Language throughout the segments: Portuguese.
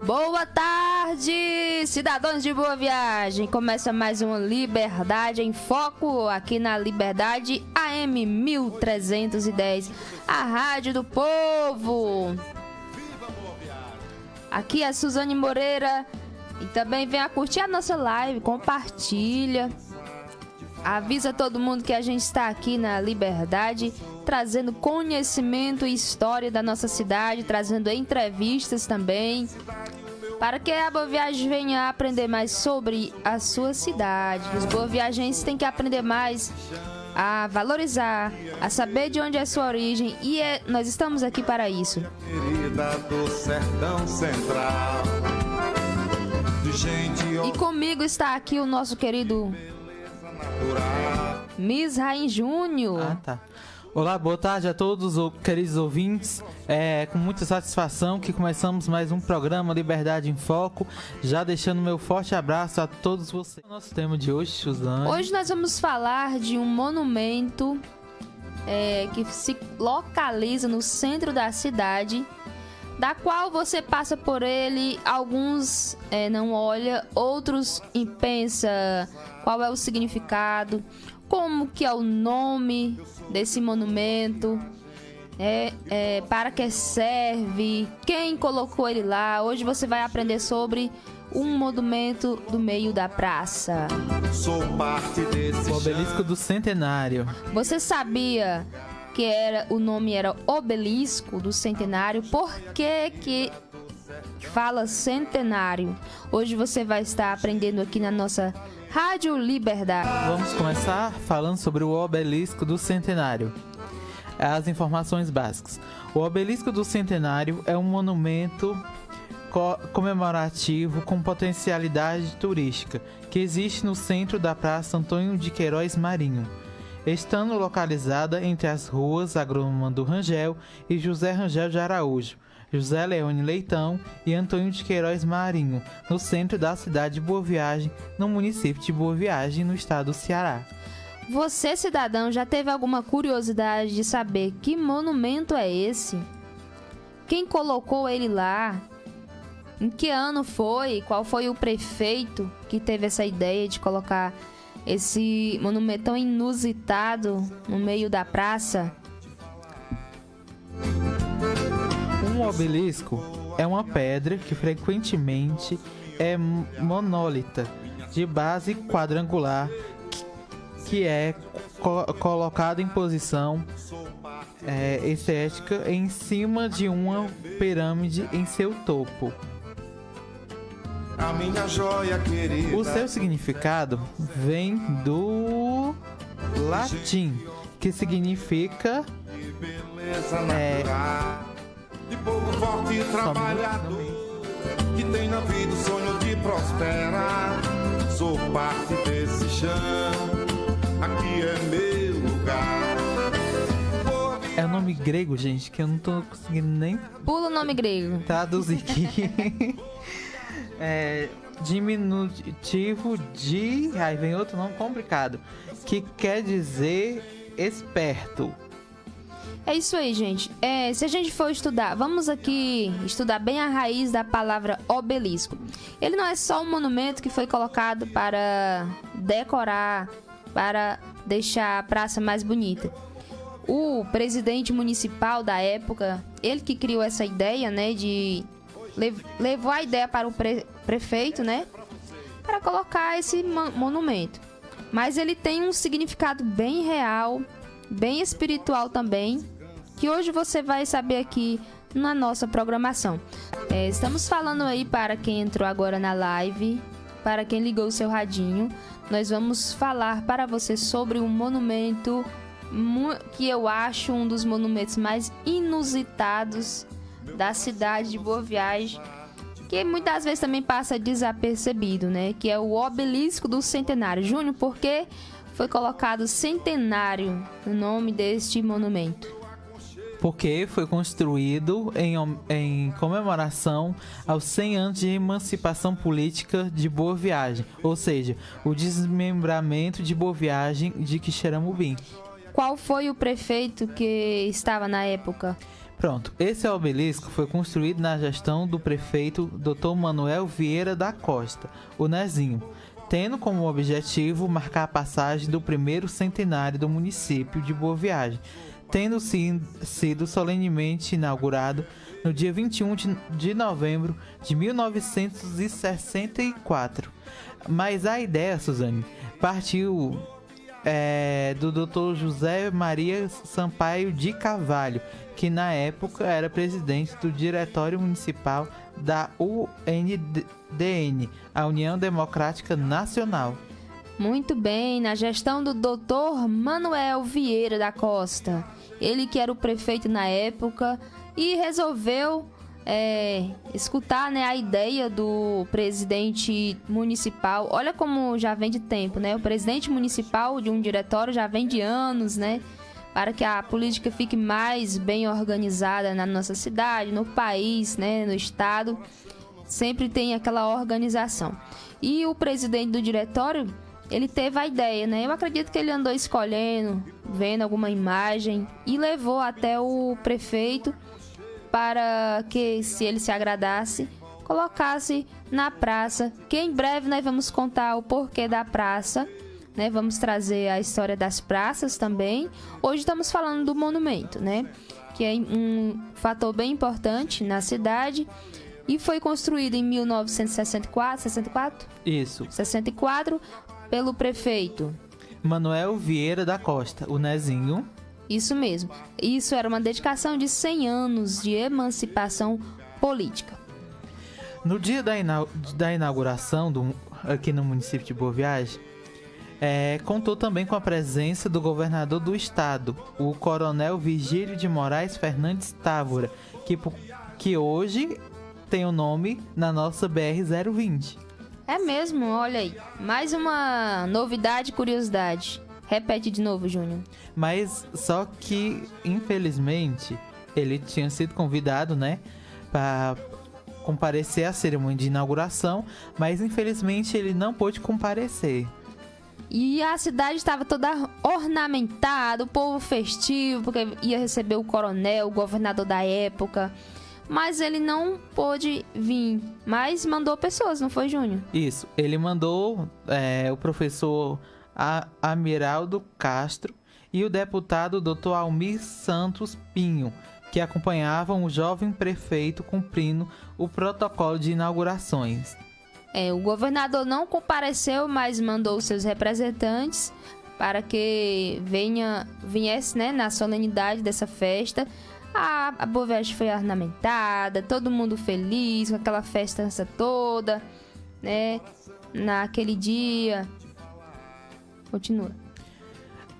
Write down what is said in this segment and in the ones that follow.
Boa tarde, cidadãos de Boa Viagem. Começa mais uma Liberdade em Foco aqui na Liberdade AM 1310, a Rádio do Povo. Aqui é Suzane Moreira e também venha curtir a nossa live, compartilha. Avisa todo mundo que a gente está aqui na Liberdade, trazendo conhecimento e história da nossa cidade, trazendo entrevistas também, para que a Boa Viagem venha aprender mais sobre a sua cidade. Os boaviajenses têm que aprender mais a valorizar, a saber de onde é sua origem, e nós estamos aqui para isso. Querida do sertão central, e comigo está aqui o nosso querido Misraim Júnior. Tá. Olá, boa tarde a todos os queridos ouvintes. Com muita satisfação que começamos mais um programa Liberdade em Foco, já deixando meu forte abraço a todos vocês. O nosso tema de hoje, Suzane. Hoje nós vamos falar de um monumento que se localiza no centro da cidade, da qual você passa por ele, alguns não olha, outros pensa qual é o significado, como que é o nome desse monumento, para que serve, quem colocou ele lá. Hoje você vai aprender sobre um monumento do meio da praça. Sou parte desse o Obelisco do Centenário. Você sabia que o nome era Obelisco do Centenário? Por que fala centenário? Hoje você vai estar aprendendo aqui na nossa Rádio Liberdade. Vamos começar falando sobre o Obelisco do Centenário. As informações básicas. O Obelisco do Centenário é um monumento comemorativo com potencialidade turística que existe no centro da Praça Antônio de Queiroz Marinho, estando localizada entre as ruas Agrônomo Rangel e José Rangel de Araújo, José Leone Leitão e Antônio de Queiroz Marinho, no centro da cidade de Boa Viagem, no município de Boa Viagem, no estado do Ceará. Você, cidadão, já teve alguma curiosidade de saber que monumento é esse? Quem colocou ele lá? Em que ano foi? Qual foi o prefeito que teve essa ideia de colocar esse monumento tão inusitado no meio da praça? Um obelisco é uma pedra que frequentemente é monólita, de base quadrangular, que é colocado em posição estética em cima de uma pirâmide em seu topo. a minha joia querida. O seu significado vem do latim, que significa Beleza natural, de povo forte e trabalhador, que tem na vida o sonho de prosperar. Sou parte desse chão, aqui é meu lugar. É um nome grego, gente, que eu não tô conseguindo nem Pula o nome grego. traduzir aqui. Diminutivo de... Aí vem outro nome complicado, que quer dizer esperto. É isso aí, gente. Se a gente for estudar, vamos aqui estudar bem a raiz da palavra obelisco. Ele não é só um monumento que foi colocado para decorar, para deixar a praça mais bonita. O presidente municipal da época, ele que criou essa ideia, né, levou a ideia para o prefeito, né, para colocar esse monumento. Mas ele tem um significado bem real, bem espiritual também, que hoje você vai saber aqui na nossa programação. Estamos falando aí para quem entrou agora na live, para quem ligou o seu radinho, nós vamos falar para você sobre um monumento que eu acho um dos monumentos mais inusitados da cidade de Boa Viagem, que muitas vezes também passa desapercebido, né? Que é o Obelisco do Centenário. Júnior, por que foi colocado Centenário no nome deste monumento? Porque foi construído em comemoração aos 100 anos de emancipação política de Boa Viagem, ou seja, o desmembramento de Boa Viagem de Quixeramobim. Qual foi o prefeito que estava na época? Pronto, esse obelisco foi construído na gestão do prefeito Dr. Manuel Vieira da Costa, o Nezinho, tendo como objetivo marcar a passagem do primeiro centenário do município de Boa Viagem, tendo sido solenemente inaugurado no dia 21 de novembro de 1964. Mas a ideia, Suzane, partiu do Dr. José Maria Sampaio de Carvalho, que na época era presidente do Diretório Municipal da UNDN, a União Democrática Nacional. Muito bem, na gestão do Dr. Manuel Vieira da Costa. Ele que era o prefeito na época e resolveu escutar, né, a ideia do presidente municipal. Olha como já vem de tempo, né? O presidente municipal de um diretório já vem de anos, né? Para que a política fique mais bem organizada na nossa cidade, no país, né, no estado. Sempre tem aquela organização. E o presidente do diretório, ele teve a ideia, né? Eu acredito que ele andou escolhendo, vendo alguma imagem e levou até o prefeito para que, se ele se agradasse, colocasse na praça, que em breve nós vamos contar o porquê da praça, né? Vamos trazer a história das praças também. Hoje estamos falando do monumento, né? Que é um fator bem importante na cidade e foi construído em 1964. Isso. 64 pelo prefeito Manuel Vieira da Costa, o Nezinho. Isso mesmo. Isso era uma dedicação de 100 anos de emancipação política. No dia da inauguração aqui no município de Boa Viagem, contou também com a presença do governador do estado, o coronel Virgílio de Moraes Fernandes Távora, que hoje tem o nome na nossa BR-020. É mesmo, olha aí. Mais uma novidade e curiosidade. Repete de novo, Júnior. Mas só que, infelizmente, ele tinha sido convidado, né, para comparecer à cerimônia de inauguração, mas infelizmente ele não pôde comparecer. E a cidade estava toda ornamentada, o povo festivo, porque ia receber o coronel, o governador da época. Mas ele não pôde vir, mas mandou pessoas, não foi, Júnior? Isso, ele mandou o professor Amiraldo Castro e o deputado Dr. Almir Santos Pinho, que acompanhavam o jovem prefeito cumprindo o protocolo de inaugurações. O governador não compareceu, mas mandou seus representantes para que viesse, né, na solenidade dessa festa. A Boa Viagem foi ornamentada, todo mundo feliz, com aquela festança toda, né, naquele dia. Continua.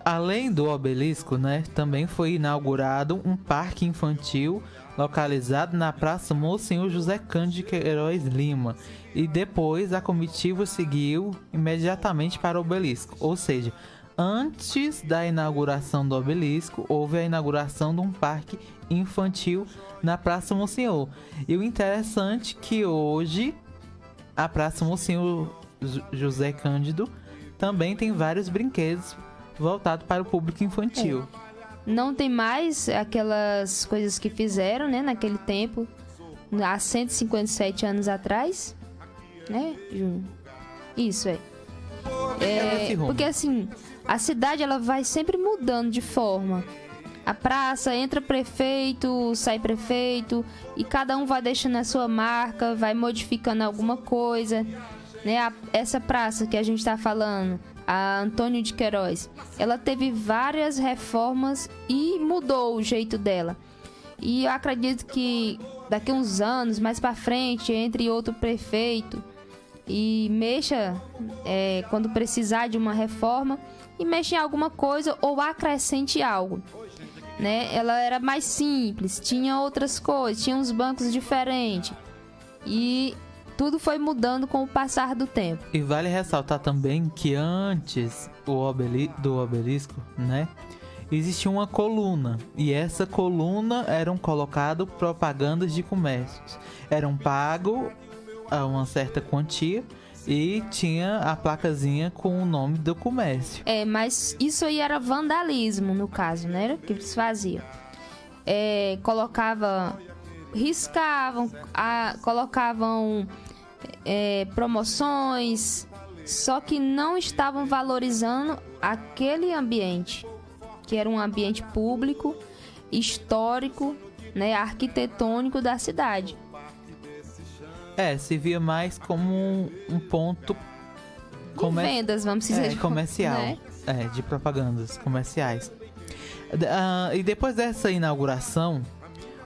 Além do obelisco, né, também foi inaugurado um parque infantil localizado na Praça Monsenhor José Cândido de Queiroz Lima. E depois a comitiva seguiu imediatamente para o obelisco. Ou seja, antes da inauguração do obelisco, houve a inauguração de um parque infantil na Praça Monsenhor. E o interessante é que hoje a Praça Monsenhor José Cândido também tem vários brinquedos voltados para o público infantil. Não tem mais aquelas coisas que fizeram, né, naquele tempo, há 157 anos atrás, né, Júnior? Isso, porque assim, a cidade ela vai sempre mudando de forma. A praça, entra prefeito, sai prefeito, e cada um vai deixando a sua marca, vai modificando alguma coisa, né? Essa praça que a gente está falando, a Antônio de Queiroz, ela teve várias reformas e mudou o jeito dela. E eu acredito que daqui a uns anos, mais para frente, entre outro prefeito e mexa quando precisar de uma reforma e mexa em alguma coisa ou acrescente algo, né? Ela era mais simples, tinha outras coisas, tinha uns bancos diferentes e tudo foi mudando com o passar do tempo. E vale ressaltar também que antes do obelisco, né, existia uma coluna. E essa coluna eram colocadas propagandas de comércios. Eram pago a uma certa quantia e tinha a placazinha com o nome do comércio. Mas isso aí era vandalismo, no caso, né? Que eles faziam. colocavam promoções, só que não estavam valorizando aquele ambiente, que era um ambiente público, histórico, né, arquitetônico da cidade. Se via mais como um ponto de vendas, vamos dizer. Comercial, né? De propagandas comerciais. E depois dessa inauguração,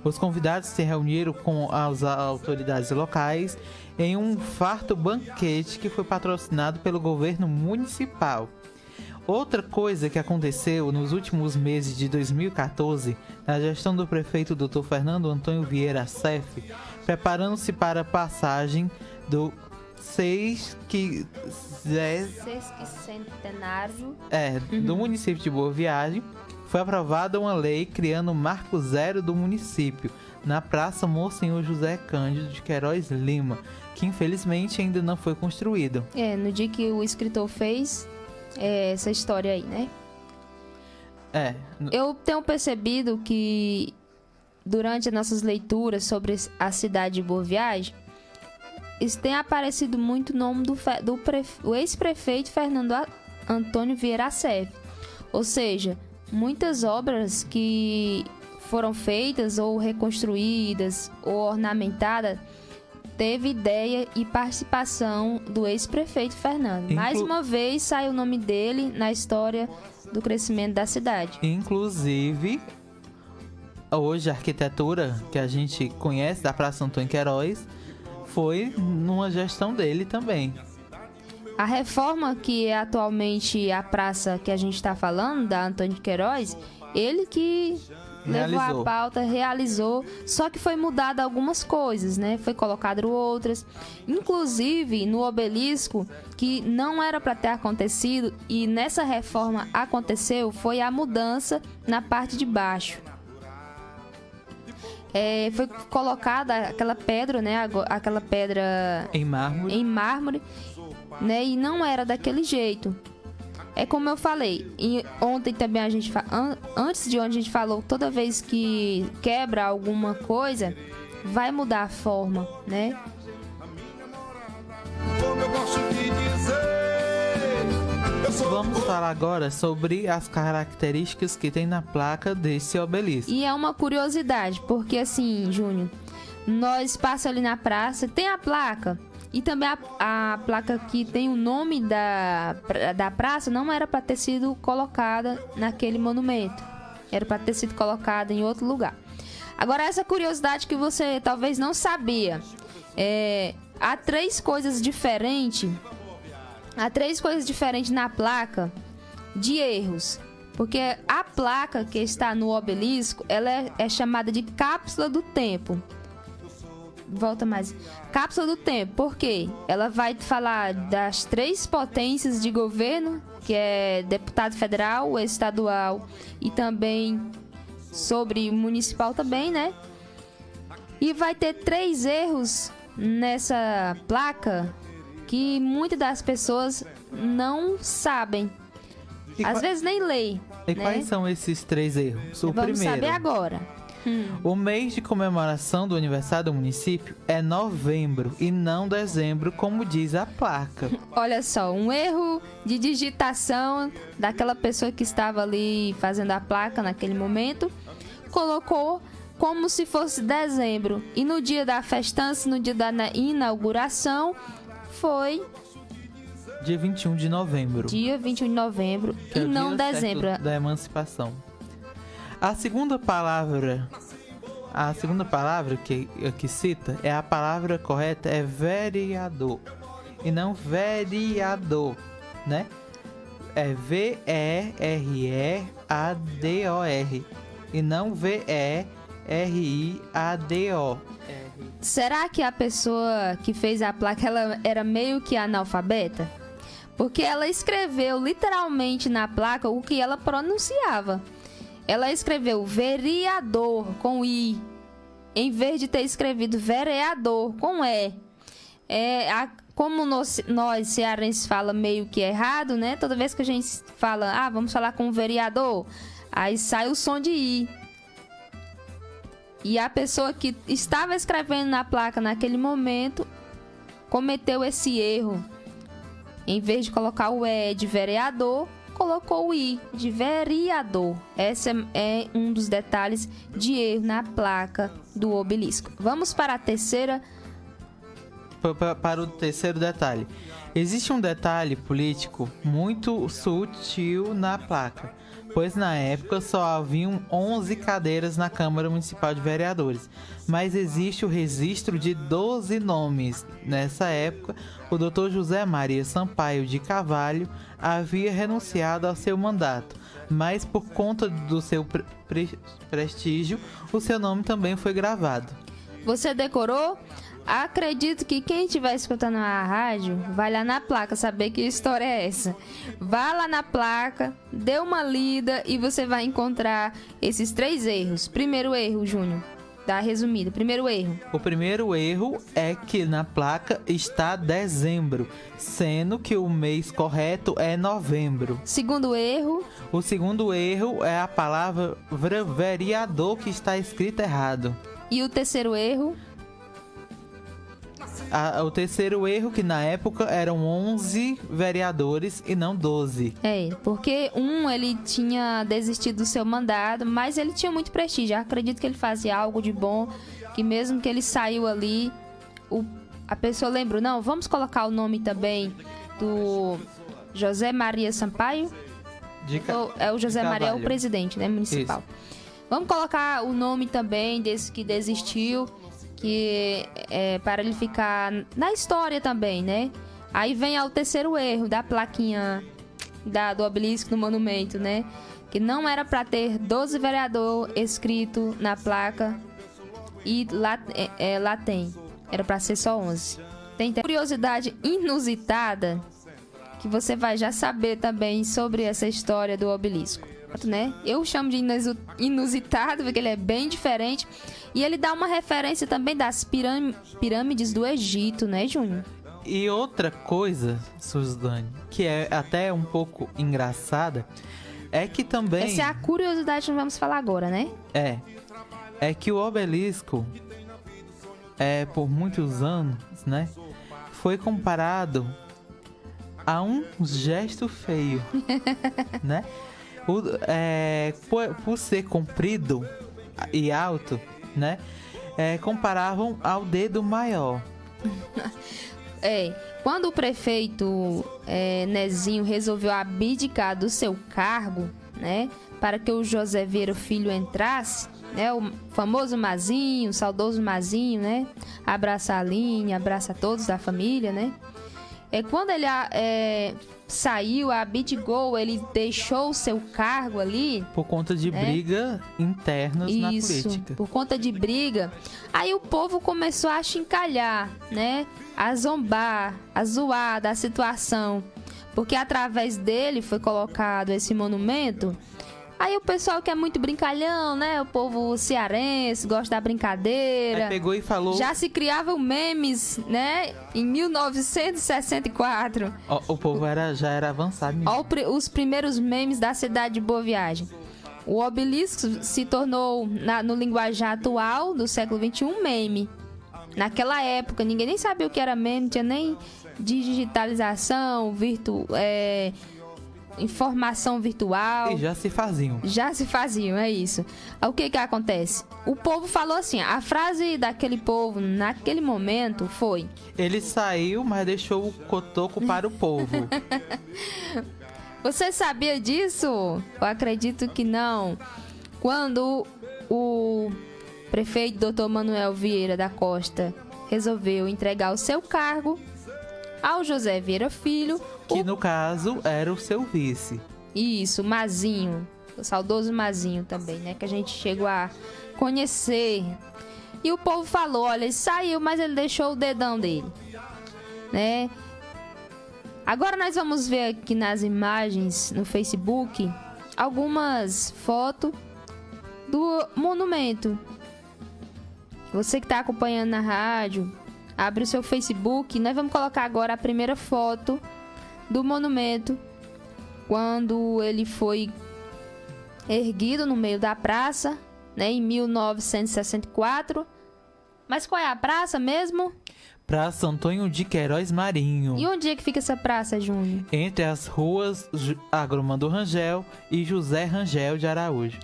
os convidados se reuniram com as autoridades locais em um farto banquete que foi patrocinado pelo governo municipal. Outra coisa que aconteceu nos últimos meses de 2014, na gestão do prefeito Dr. Fernando Antônio Vieira Assef, preparando-se para a passagem do sesquicentenário do município de Boa Viagem, foi aprovada uma lei criando o Marco Zero do município, na Praça Monsenhor José Cândido de Queiroz Lima, que infelizmente ainda não foi construído. No dia que o escritor fez essa história aí, né? Eu tenho percebido que durante as nossas leituras sobre a cidade de Boa Viagem, tem aparecido muito o nome do ex-prefeito Fernando Antônio Vieira Assef. Ou seja, muitas obras que foram feitas ou reconstruídas ou ornamentadas teve ideia e participação do ex-prefeito Fernando. Mais uma vez sai o nome dele na história do crescimento da cidade. Inclusive, hoje a arquitetura que a gente conhece da Praça Antônio Queiroz foi numa gestão dele também. A reforma que é atualmente a praça que a gente está falando, da Antônio Queiroz, ele que levou a pauta, realizou, só que foi mudado algumas coisas, né? Foi colocado outras, inclusive no obelisco, que não era para ter acontecido, e nessa reforma aconteceu, foi a mudança na parte de baixo. Foi colocada aquela pedra, né? Aquela pedra em mármore, né? E não era daquele jeito. É como eu falei, e ontem também antes de onde a gente falou, toda vez que quebra alguma coisa, vai mudar a forma, né? Vamos falar agora sobre as características que tem na placa desse obelisco. E é uma curiosidade, porque assim, Júnior, nós passamos ali na praça, tem a placa, e também a placa que tem o nome da praça não era para ter sido colocada naquele monumento. Era para ter sido colocada em outro lugar. Agora, essa curiosidade que você talvez não sabia. Há três coisas diferentes na placa de erros. Porque a placa que está no obelisco, ela é chamada de cápsula do tempo. Volta mais. Cápsula do tempo, por quê? Ela vai falar das três potências de governo, que é deputado federal, estadual e também sobre municipal também, né? E vai ter três erros nessa placa que muitas das pessoas não sabem. Às vezes nem leem. E né? Quais são esses três erros? O Vamos primeiro, saber agora. O mês de comemoração do aniversário do município é novembro e não dezembro, como diz a placa. Olha só, um erro de digitação daquela pessoa que estava ali fazendo a placa naquele momento. Colocou como se fosse dezembro. E no dia da festança, no dia da inauguração, foi... Dia 21 de novembro. Dia 21 de novembro e não dezembro. Da emancipação. A segunda palavra que cita é a palavra correta, é vereador e não vereador, né? É V-E-R-E-A-D-O-R e não V-E-R-I-A-D-O. Será que a pessoa que fez a placa ela era meio que analfabeta? Porque ela escreveu literalmente na placa o que ela pronunciava. Ela escreveu vereador com I, em vez de ter escrevido vereador com E. Como nós cearenses fala meio que errado, né? Toda vez que a gente fala, vamos falar com o vereador, aí sai o som de I. E a pessoa que estava escrevendo na placa naquele momento cometeu esse erro. Em vez de colocar o E de vereador, colocou o I de vereador. Esse é um dos detalhes de erro na placa do obelisco. Vamos para a terceira. Para o terceiro detalhe. Existe um detalhe político muito sutil na placa, pois na época só haviam 11 cadeiras na Câmara Municipal de Vereadores, mas existe o registro de 12 nomes. Nessa época, o Dr. José Maria Sampaio de Carvalho havia renunciado ao seu mandato, mas por conta do seu prestígio, o seu nome também foi gravado. Você decorou? Acredito que quem estiver escutando a rádio vai lá na placa saber que história é essa. Vá lá na placa, dê uma lida e você vai encontrar esses 3 erros. Primeiro erro, Júnior, dá resumido. Primeiro erro. O primeiro erro é que na placa está dezembro, sendo que o mês correto é novembro. Segundo erro. O segundo erro é a palavra vereador que está escrita errado. E o terceiro erro? O terceiro erro, que na época eram 11 vereadores e não 12. Porque ele tinha desistido do seu mandato, mas ele tinha muito prestígio. Eu acredito que ele fazia algo de bom, que mesmo que ele saiu ali, a pessoa lembrou, não, vamos colocar o nome também do José Maria Sampaio? É o José Maria, é o presidente, né, municipal. Isso. Vamos colocar o nome também desse que desistiu, que é para ele ficar na história também, né? Aí vem o terceiro erro da plaquinha do obelisco, do monumento, né? Que não era para ter 12 vereador escrito na placa e lá tem. Era para ser só 11. Tem curiosidade inusitada que você vai já saber também sobre essa história do obelisco, né? Eu chamo de inusitado porque ele é bem diferente e ele dá uma referência também das pirâmides do Egito, né, Júnior? E outra coisa, Suzane, que é até um pouco engraçada, é que também... Essa é a curiosidade que vamos falar agora, né? É que o obelisco, por muitos anos, né, foi comparado a um gesto feio, né? Por ser comprido e alto, né? Comparavam ao dedo maior. Quando o prefeito Nezinho resolveu abdicar do seu cargo, né? Para que o José Vieira Filho entrasse, né? O famoso Mazinho, o saudoso Mazinho, né? Abraça a Aline, abraça a todos da família, né? Quando ele saiu, abdicou, ele deixou o seu cargo ali... Por conta de briga internas na política. Por conta de briga. Aí o povo começou a achincalhar, né? A zombar, a zoar da situação. Porque através dele foi colocado esse monumento... Aí o pessoal que é muito brincalhão, né? O povo cearense gosta da brincadeira. Aí pegou e falou... Já se criavam memes, né? Em 1964. O povo já era avançado. Os primeiros memes da cidade de Boa Viagem. O obelisco se tornou, no linguajar atual do século XXI, um meme. Naquela época, ninguém nem sabia o que era meme, não tinha nem digitalização, informação virtual. E já se faziam, é isso. O que acontece? O povo falou assim, a frase daquele povo naquele momento foi... Ele saiu, mas deixou o cotoco para o povo. Você sabia disso? Eu acredito que não. Quando o prefeito Dr. Manuel Vieira da Costa resolveu entregar o seu cargo ao José Vieira Filho... Que no caso era o seu vice. Isso, Mazinho. O saudoso Mazinho também, né? Que a gente chegou a conhecer. E o povo falou, olha, ele saiu, mas ele deixou o dedão dele, né? Agora nós vamos ver aqui nas imagens no Facebook algumas fotos do monumento. Você que está acompanhando na rádio, abre o seu Facebook. Nós vamos colocar agora a primeira foto do monumento, quando ele foi erguido no meio da praça, né, em 1964. Mas qual é a praça mesmo? Praça Antônio de Queiroz Marinho. E onde é que fica essa praça, Júnior? Entre as ruas Agromando Rangel e José Rangel de Araújo.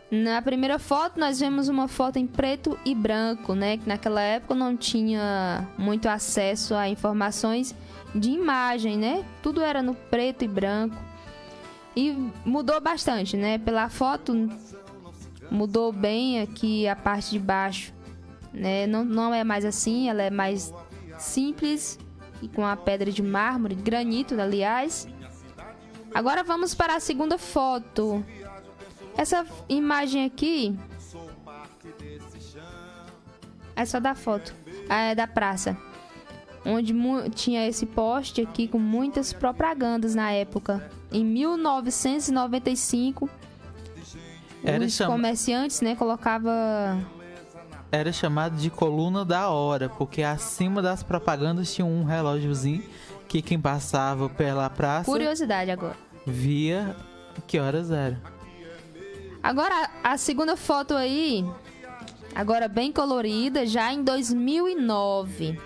Na primeira foto, nós vemos uma foto em preto e branco, né? Que naquela época não tinha muito acesso a informações de imagem, né? Tudo era no preto e branco. E mudou bastante, né? Pela foto, mudou bem aqui a parte de baixo, né? Não é mais assim, ela é mais simples e com a pedra de mármore, granito, aliás. Agora vamos para a segunda foto. Essa imagem aqui é só da foto, é da praça, onde tinha esse poste aqui com muitas propagandas na época. Em 1995, os comerciantes, né, era chamado de coluna da hora, porque acima das propagandas tinha um relógiozinho que quem passava pela praça... Curiosidade agora. Via que horas era. Agora, a segunda foto aí, agora bem colorida, já em 2009.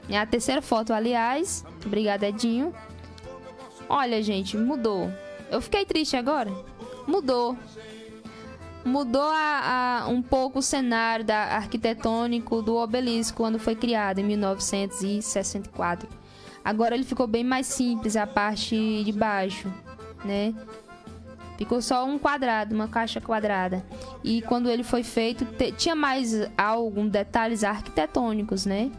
É a terceira foto, aliás. Obrigada, Edinho. Olha, gente, mudou. Eu fiquei triste agora. Mudou um pouco o cenário arquitetônico do obelisco quando foi criado em 1964. Agora ele ficou bem mais simples, a parte de baixo, né? Ficou só um quadrado, uma caixa quadrada. E quando ele foi feito, tinha mais alguns detalhes arquitetônicos, né?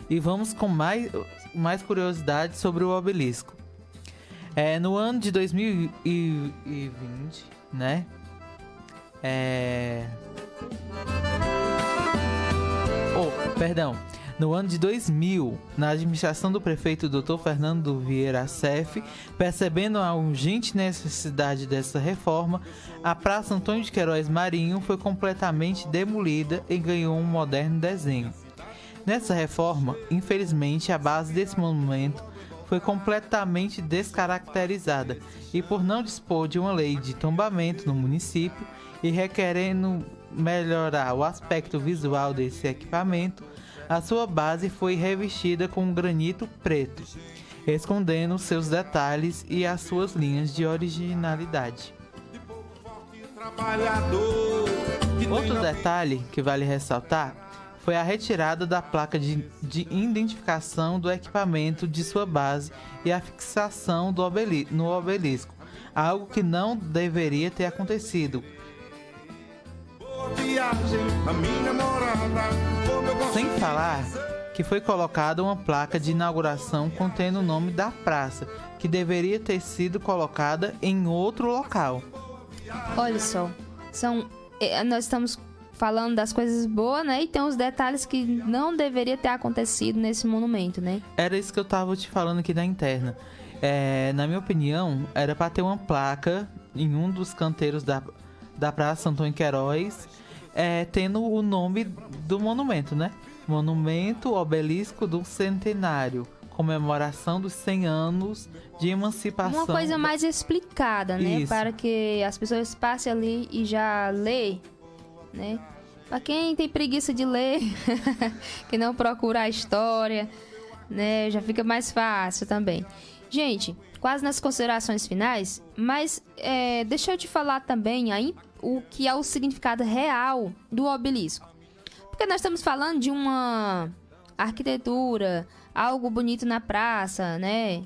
E vamos com mais curiosidades sobre o obelisco. No ano de 2020, né? No ano de 2000, na administração do prefeito Dr. Fernando Vieira Assef, percebendo a urgente necessidade dessa reforma, a Praça Antônio de Queiroz Marinho foi completamente demolida e ganhou um moderno desenho. Nessa reforma, infelizmente, a base desse monumento foi completamente descaracterizada e, por não dispor de uma lei de tombamento no município e requerendo melhorar o aspecto visual desse equipamento, a sua base foi revestida com granito preto, escondendo seus detalhes e as suas linhas de originalidade. Outro detalhe que vale ressaltar foi a retirada da placa de identificação do equipamento de sua base e a fixação no obelisco, algo que não deveria ter acontecido. Sem falar que foi colocada uma placa de inauguração contendo o nome da praça, que deveria ter sido colocada em outro local. Olha só, nós estamos falando das coisas boas, né? E tem os detalhes que não deveria ter acontecido nesse monumento, né? Era isso que eu tava te falando aqui da interna. Na minha opinião, era para ter uma placa em um dos canteiros da Praça Antônio Queiroz, tendo o nome do monumento, né? Monumento Obelisco do Centenário, comemoração dos 100 anos de emancipação. Uma coisa mais explicada, né? Isso. Para que as pessoas passem ali e já lê, né? Para quem tem preguiça de ler, que não procura a história, né? Já fica mais fácil também. Gente, quase nas considerações finais, mas deixa eu te falar também aí o que é o significado real do obelisco. Porque nós estamos falando de uma arquitetura, algo bonito na praça, né?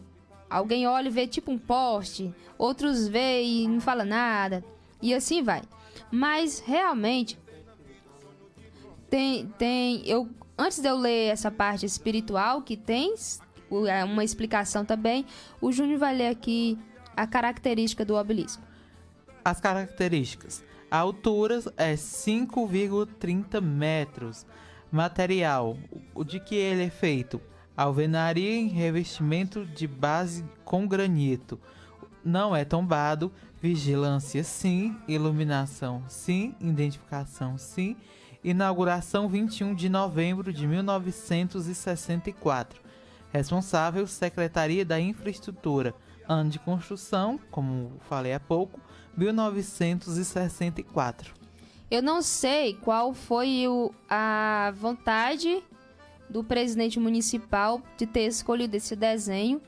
Alguém olha e vê tipo um poste, outros vê e não fala nada, e assim vai. Mas realmente antes de eu ler essa parte espiritual que tem uma explicação também, o Júnior vai ler aqui a característica do obelisco. As características. A altura é 5,30 metros. Material. De que ele é feito? Alvenaria em revestimento de base com granito. Não é tombado. Vigilância sim. Iluminação sim. Identificação sim. Inauguração 21 de novembro de 1964. Responsável Secretaria da Infraestrutura. Ano de construção, como falei há pouco, 1964. Eu não sei qual foi a vontade do presidente municipal de ter escolhido esse desenho,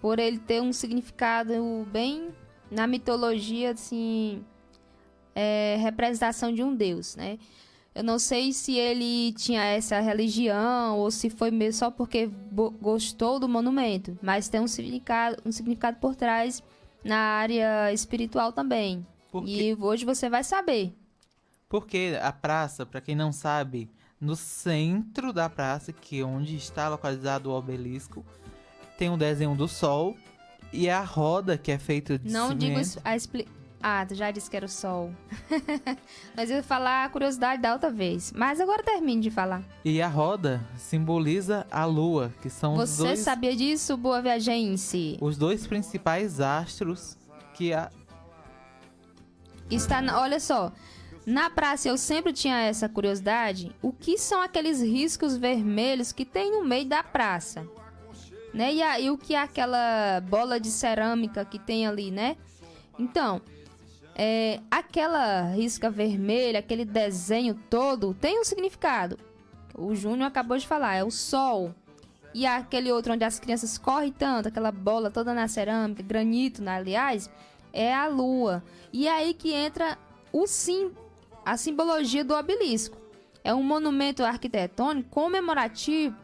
por ele ter um significado bem na mitologia, assim, representação de um deus, né? Eu não sei se ele tinha essa religião ou se foi mesmo só porque gostou do monumento, mas tem um significado por trás na área espiritual também. E hoje você vai saber. Porque a praça, para quem não sabe, no centro da praça, que é onde está localizado o obelisco, tem um desenho do sol e a roda que é feita de Não digo cimento. tu já disse que era o sol. Mas eu ia falar a curiosidade da outra vez. Mas agora termine de falar. E a roda simboliza a lua, que são Você sabia disso, boa viajense? os dois principais astros que Olha só, na praça eu sempre tinha essa curiosidade. O que são aqueles riscos vermelhos que tem no meio da praça? Né? E o que é aquela bola de cerâmica que tem ali, né? Então, aquela risca vermelha, aquele desenho todo, tem um significado. O Júnior acabou de falar, é o sol. E aquele outro onde as crianças correm tanto, aquela bola toda na cerâmica, granito, aliás, é a lua. E é aí que entra a simbologia do obelisco. É um monumento arquitetônico comemorativo,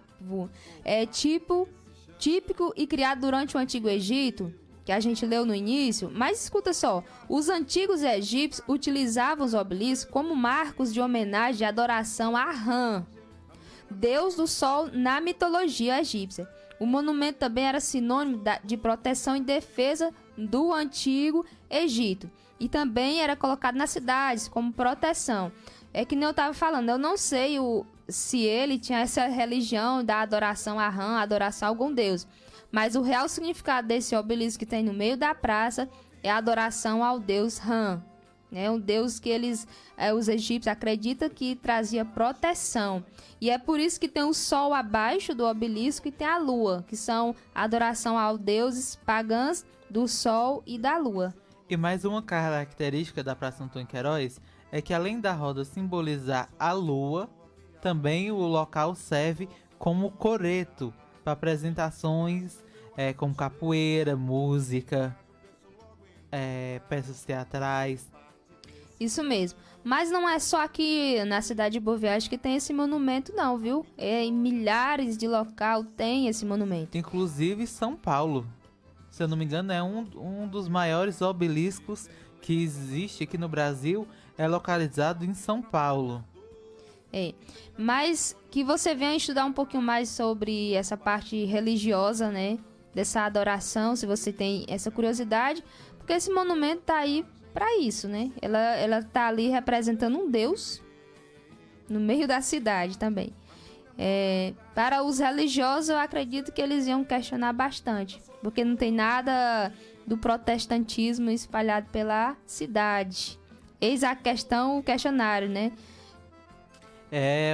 típico e criado durante o Antigo Egito, que a gente leu no início. Mas escuta só, os antigos egípcios utilizavam os obeliscos como marcos de homenagem e adoração a Ra, deus do sol na mitologia egípcia. O monumento também era sinônimo de proteção e defesa do Antigo Egito. E também era colocado nas cidades como proteção. É que nem eu estava falando, eu não sei se ele tinha essa religião da adoração a Ra, adoração a algum deus. Mas o real significado desse obelisco que tem no meio da praça é a adoração ao deus Ra. É um deus que os egípcios acreditam que trazia proteção. E é por isso que tem o sol abaixo do obelisco e tem a lua, que são a adoração aos deuses pagãos do sol e da lua. E mais uma característica da Praça Antônio Queiroz é que, além da roda simbolizar a lua, também o local serve como coreto para apresentações como capoeira, música, peças teatrais. Isso mesmo. Mas não é só aqui na cidade de Boa Viagem que tem esse monumento não, viu? Em milhares de locais tem esse monumento. Inclusive São Paulo. Se eu não me engano, é um dos maiores obeliscos que existe aqui no Brasil, é localizado em São Paulo. Mas que você venha estudar um pouquinho mais sobre essa parte religiosa, né? Dessa adoração, se você tem essa curiosidade, porque esse monumento tá aí para isso, né? Ela tá ali representando um deus no meio da cidade também. Para os religiosos, eu acredito que eles iam questionar bastante, porque não tem nada do protestantismo espalhado pela cidade. Eis a questão, o questionário, né?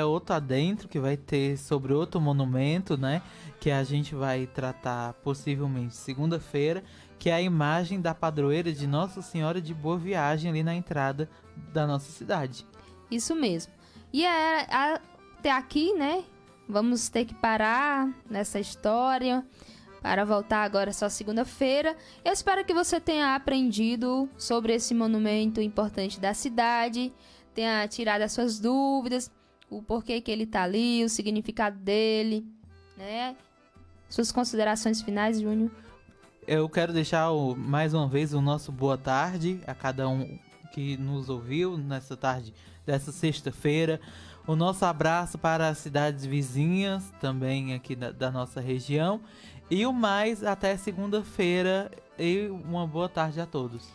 Outro adentro que vai ter sobre outro monumento, né? Que a gente vai tratar possivelmente segunda-feira, que é a imagem da padroeira de Nossa Senhora de Boa Viagem ali na entrada da nossa cidade. Isso mesmo. E até aqui, né? Vamos ter que parar nessa história para voltar agora só segunda-feira. Eu espero que você tenha aprendido sobre esse monumento importante da cidade, tenha tirado as suas dúvidas, o porquê que ele tá ali, o significado dele, né? Suas considerações finais, Júnior? Eu quero deixar mais uma vez o nosso boa tarde a cada um que nos ouviu nessa tarde dessa sexta-feira. O nosso abraço para as cidades vizinhas, também aqui da nossa região. E o mais até segunda-feira. E uma boa tarde a todos.